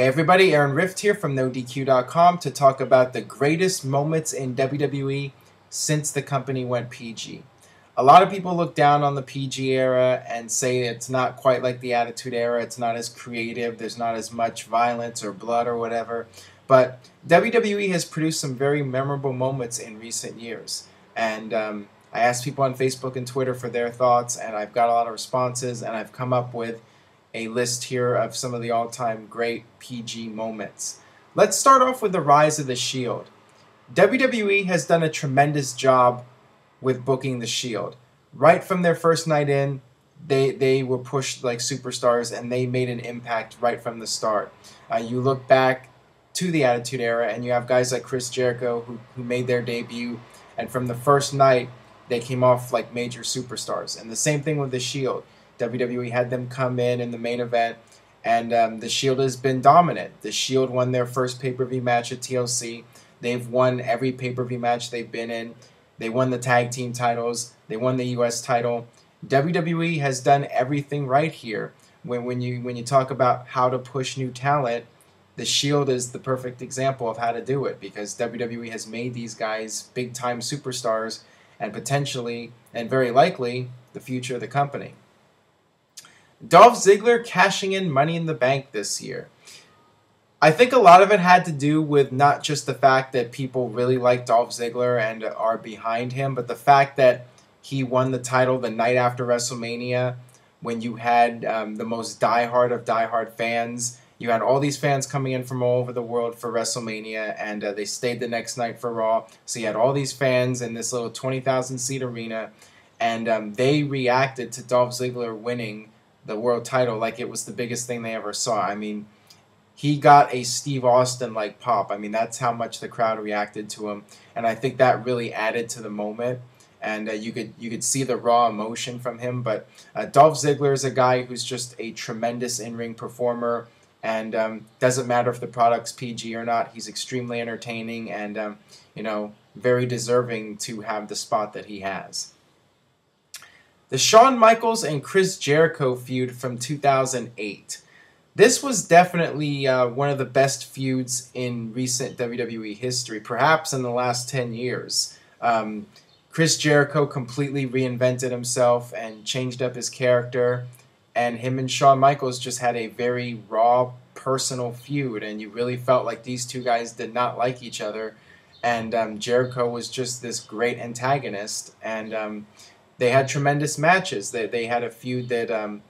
Hey everybody, Aaron Rift here from NoDQ.com to talk about the greatest moments in WWE since the company went PG. A lot of people look down on the PG era and say it's not quite like the Attitude Era, it's not as creative, there's not as much violence or blood or whatever, but WWE has produced some very memorable moments in recent years. And I asked people on Facebook and Twitter for their thoughts, and I've got a lot of responses, and I've come up with a list here of some of the all-time great PG moments. Let's start off with the rise of the Shield. WWE has done a tremendous job with booking the Shield. Right from their first night in, they were pushed like superstars, and they made an impact right from the start. You look back to the Attitude Era, and you have guys like Chris Jericho who made their debut, and from the first night, they came off like major superstars. And the same thing with the Shield. WWE had them come in the main event, and the Shield has been dominant. The Shield won their first pay-per-view match at TLC. They've won every pay-per-view match they've been in. They won the tag team titles. They won the U.S. title. WWE has done everything right here. When you talk about how to push new talent, the Shield is the perfect example of how to do it, because WWE has made these guys big-time superstars and potentially, and very likely, the future of the company. Dolph Ziggler cashing in Money in the Bank this year. I think a lot of it had to do with not just the fact that people really like Dolph Ziggler and are behind him, but the fact that he won the title the night after WrestleMania, when you had the most diehard of diehard fans. You had all these fans coming in from all over the world for WrestleMania, and they stayed the next night for Raw. So you had all these fans in this little 20,000-seat arena, and they reacted to Dolph Ziggler winning the world title like it was the biggest thing they ever saw. I mean, he got a Steve Austin-like pop. I mean, that's how much the crowd reacted to him, and I think that really added to the moment. And you could see the raw emotion from him. But Dolph Ziggler is a guy who's just a tremendous in-ring performer, and doesn't matter if the product's PG or not. He's extremely entertaining and very deserving to have the spot that he has. The Shawn Michaels and Chris Jericho feud from 2008. This was definitely one of the best feuds in recent WWE history, perhaps in the last 10 years. Chris Jericho completely reinvented himself and changed up his character, and him and Shawn Michaels just had a very raw, personal feud, and you really felt like these two guys did not like each other, and Jericho was just this great antagonist, and they had tremendous matches. They had a feud that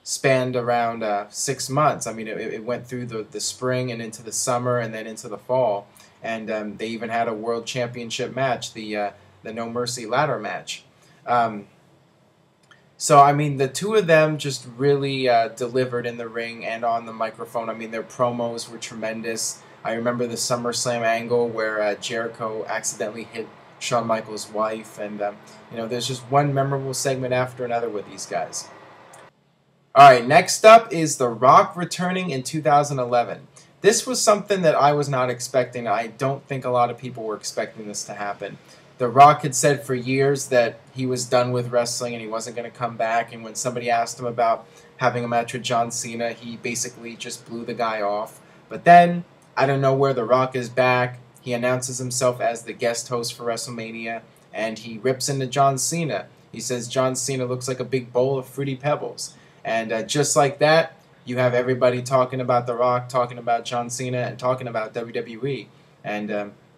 spanned around 6 months. I mean, it went through the spring and into the summer and then into the fall. And they even had a world championship match, the No Mercy ladder match. So, I mean, the two of them just really delivered in the ring and on the microphone. I mean, their promos were tremendous. I remember the SummerSlam angle where Jericho accidentally hit Shawn Michaels' wife, and there's just one memorable segment after another with these guys. Alright, next up is The Rock returning in 2011. This was something that I was not expecting. I don't think a lot of people were expecting this to happen. The Rock had said for years that he was done with wrestling and he wasn't going to come back, and when somebody asked him about having a match with John Cena, he basically just blew the guy off. But then, I don't know where The Rock is back. He announces himself as the guest host for WrestleMania, and he rips into John Cena. He says John Cena looks like a big bowl of Fruity Pebbles. And just like that, you have everybody talking about The Rock, talking about John Cena, and talking about WWE. And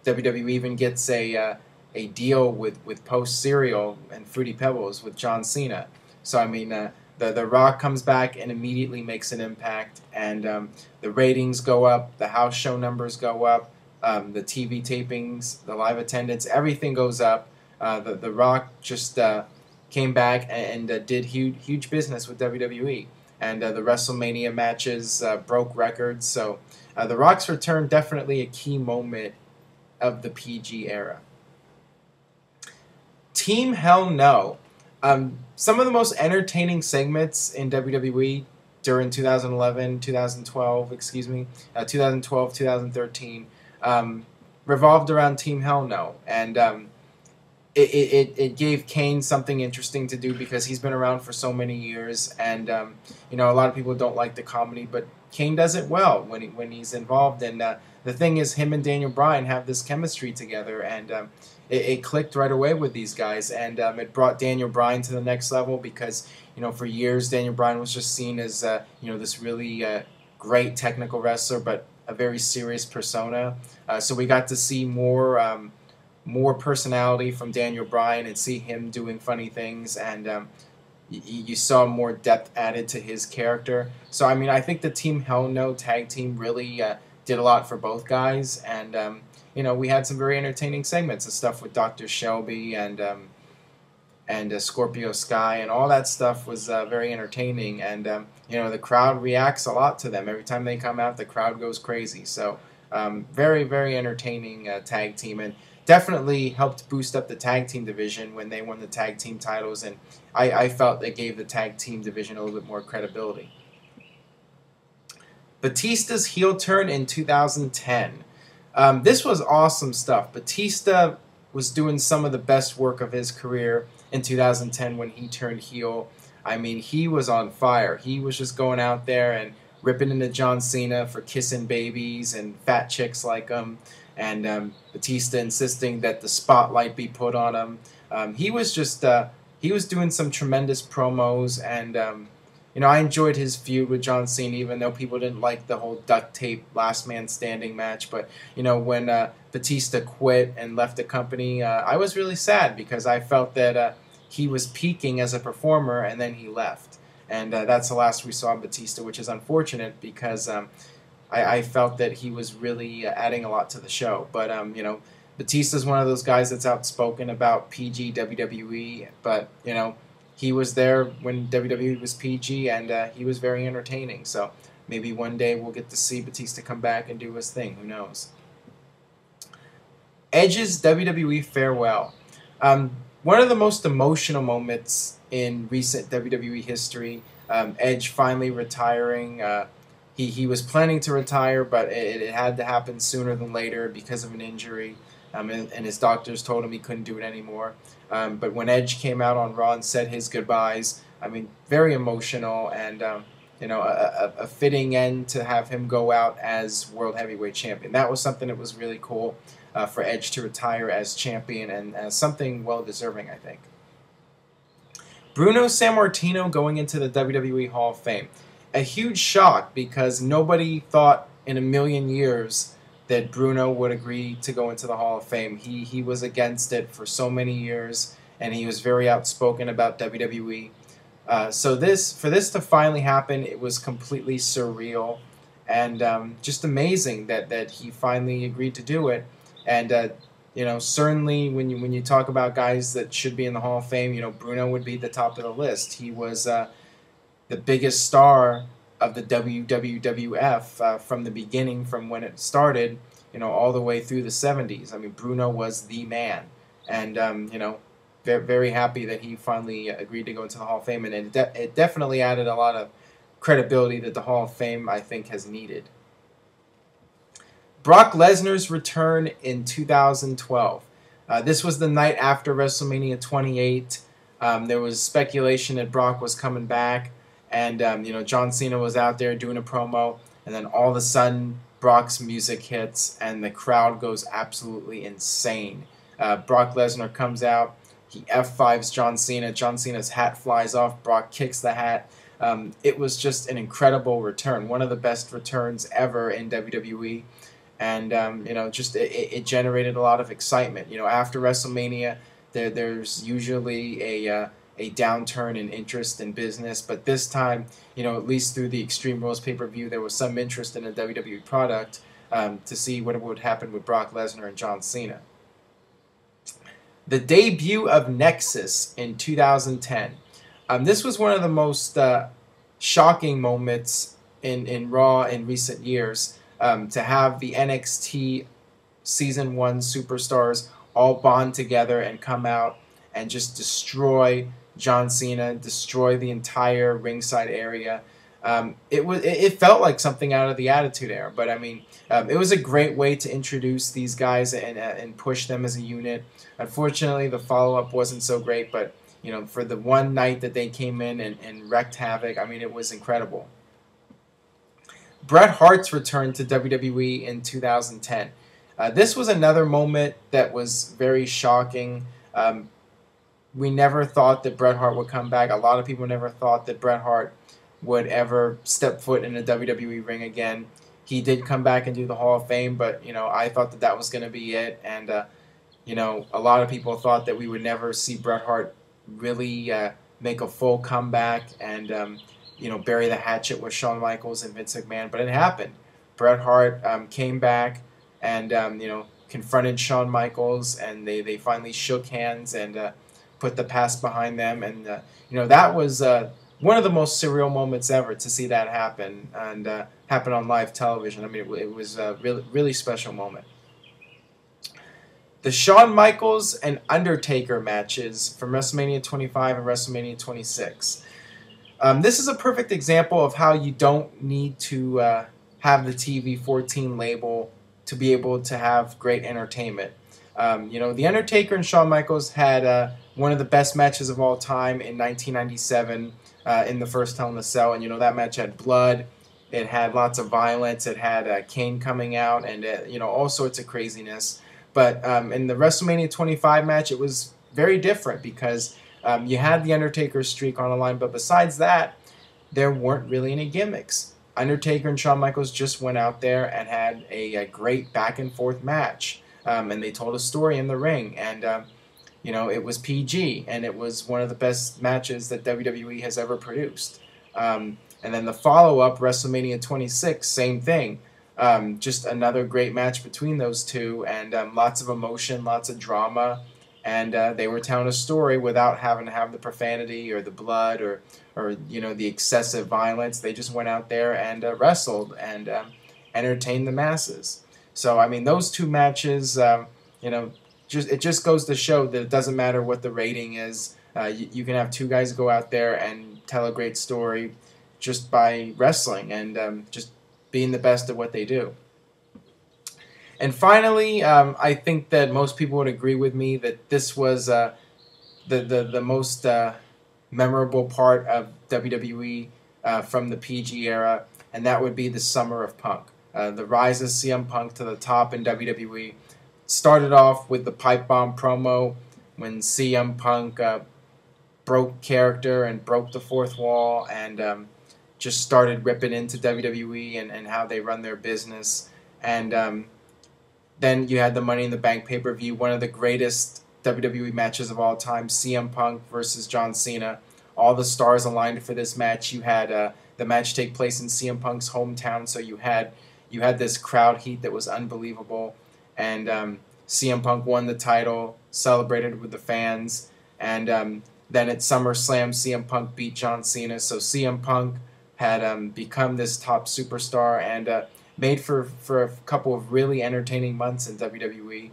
WWE even gets a deal with Post Cereal and Fruity Pebbles with John Cena. So, I mean, the Rock comes back and immediately makes an impact. And the ratings go up, the house show numbers go up. The TV tapings, the live attendance, everything goes up. The Rock just came back and did huge business with WWE. And the WrestleMania matches broke records. So The Rock's return, definitely a key moment of the PG era. Team Hell No. Some of the most entertaining segments in WWE during 2011, 2012, 2013, revolved around Team Hell No. And it gave Kane something interesting to do because he's been around for so many years, and a lot of people don't like the comedy, but Kane does it well when he's involved. And the thing is, him and Daniel Bryan have this chemistry together, and it clicked right away with these guys, and it brought Daniel Bryan to the next level because for years Daniel Bryan was just seen as this really great technical wrestler, but a very serious persona. So we got to see more personality from Daniel Bryan and see him doing funny things, and you saw more depth added to his character. So I mean, I think the Team Hell No tag team really did a lot for both guys, and we had some very entertaining segments of stuff with Dr. Shelby and Scorpio Sky, and all that stuff was very entertaining. And the crowd reacts a lot to them every time they come out. The crowd goes crazy. So very, very entertaining tag team, and definitely helped boost up the tag team division when they won the tag team titles. And I felt they gave the tag team division a little bit more credibility. Batista's heel turn in 2010. This was awesome stuff. Batista was doing some of the best work of his career in 2010 when he turned heel. I mean, he was on fire. He was just going out there and ripping into John Cena for kissing babies and fat chicks like him, and Batista insisting that the spotlight be put on him. He was just he was doing some tremendous promos, and I enjoyed his feud with John Cena, even though people didn't like the whole duct tape last man standing match. But when Batista quit and left the company, I was really sad because I felt that he was peaking as a performer, and then he left. And that's the last we saw of Batista, which is unfortunate because I felt that he was really adding a lot to the show. But, Batista's one of those guys that's outspoken about PG WWE, but, he was there when WWE was PG, and he was very entertaining. So maybe one day we'll get to see Batista come back and do his thing. Who knows? Edge's WWE farewell. One of the most emotional moments in recent WWE history. Edge finally retiring. He was planning to retire, but it had to happen sooner than later because of an injury. And his doctors told him he couldn't do it anymore. But when Edge came out on Raw and said his goodbyes, I mean, very emotional, and a fitting end to have him go out as World Heavyweight Champion. That was something that was really cool for Edge to retire as champion, and something well-deserving, I think. Bruno Sammartino going into the WWE Hall of Fame. A huge shock because nobody thought in a million years that Bruno would agree to go into the Hall of Fame. He was against it for so many years, and he was very outspoken about WWE. So for this to finally happen, it was completely surreal, and just amazing that he finally agreed to do it. And certainly when you talk about guys that should be in the Hall of Fame, Bruno would be at the top of the list. He was the biggest star of the WWF from the beginning, from when it started, all the way through the 70s. I mean, Bruno was the man, and very, very happy that he finally agreed to go into the Hall of Fame, and it definitely added a lot of credibility that the Hall of Fame, I think, has needed. Brock Lesnar's return in 2012. This was the night after WrestleMania 28. There was speculation that Brock was coming back, and John Cena was out there doing a promo, and then all of a sudden Brock's music hits, and the crowd goes absolutely insane. Brock Lesnar comes out, he F5s John Cena. John Cena's hat flies off. Brock kicks the hat. It was just an incredible return, one of the best returns ever in WWE. And just it generated a lot of excitement. After WrestleMania, there's usually a downturn in interest in business, but this time, at least through the Extreme Rules pay-per-view, there was some interest in a WWE product to see what would happen with Brock Lesnar and John Cena. The debut of Nexus in 2010. This was one of the most shocking moments in Raw in recent years. To have the NXT Season 1 superstars all bond together and come out and just destroy John Cena, destroy the entire ringside area. It felt like something out of the Attitude Era, but I mean, it was a great way to introduce these guys and push them as a unit. Unfortunately, the follow-up wasn't so great, but for the one night that they came in and wreaked havoc, I mean, it was incredible. Bret Hart's return to WWE in 2010. This was another moment that was very shocking. We never thought that Bret Hart would come back. A lot of people never thought that Bret Hart would ever step foot in a WWE ring again. He did come back and do the Hall of Fame, but I thought that that was going to be it. And a lot of people thought that we would never see Bret Hart really make a full comeback and bury the hatchet with Shawn Michaels and Vince McMahon. But it happened. Bret Hart came back and confronted Shawn Michaels, and they finally shook hands and put the past behind them. And that was one of the most surreal moments ever to see that happen and happen on live television. I mean, it was a really special moment. The Shawn Michaels and Undertaker matches from WrestleMania 25 and WrestleMania 26. This is a perfect example of how you don't need to have the TV 14 label to be able to have great entertainment. The Undertaker and Shawn Michaels had one of the best matches of all time in 1997 in the first Hell in a Cell, and that match had blood, it had lots of violence, it had Kane coming out, and all sorts of craziness. But in the WrestleMania 25 match, it was very different because you had the Undertaker's streak on the line, but besides that, there weren't really any gimmicks. Undertaker and Shawn Michaels just went out there and had a great back and forth match, and they told a story in the ring, and it was PG, and it was one of the best matches that WWE has ever produced. And then the follow-up, WrestleMania 26, same thing. Just another great match between those two, and lots of emotion, lots of drama, and they were telling a story without having to have the profanity or the blood or the excessive violence. They just went out there and wrestled and entertained the masses. So I mean, those two matches, it just goes to show that it doesn't matter what the rating is. You can have two guys go out there and tell a great story just by wrestling and just being the best at what they do. And finally, I think that most people would agree with me that this was the most memorable part of WWE from the PG era, and that would be the Summer of Punk. The rise of CM Punk to the top in WWE started off with the pipe bomb promo when CM Punk broke character and broke the fourth wall and just started ripping into WWE and how they run their business. And then you had the Money in the Bank pay-per-view, one of the greatest WWE matches of all time, CM Punk versus John Cena. All the stars aligned for this match. You had the match take place in CM Punk's hometown, so you had this crowd heat that was unbelievable. And CM Punk won the title, celebrated with the fans, and then at SummerSlam, CM Punk beat John Cena. So CM Punk had become this top superstar and made for a couple of really entertaining months in WWE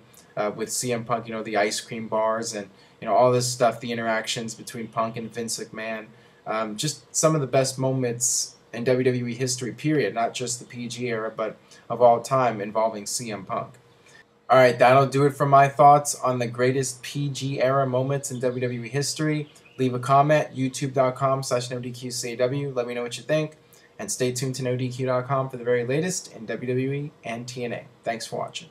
with CM Punk, the ice cream bars and all this stuff, the interactions between Punk and Vince McMahon. Just some of the best moments in WWE history, period, not just the PG era, but of all time involving CM Punk. All right, that'll do it for my thoughts on the greatest PG era moments in WWE history. Leave a comment, youtube.com/NoDQCAW. Let me know what you think. And stay tuned to NoDQ.com for the very latest in WWE and TNA. Thanks for watching.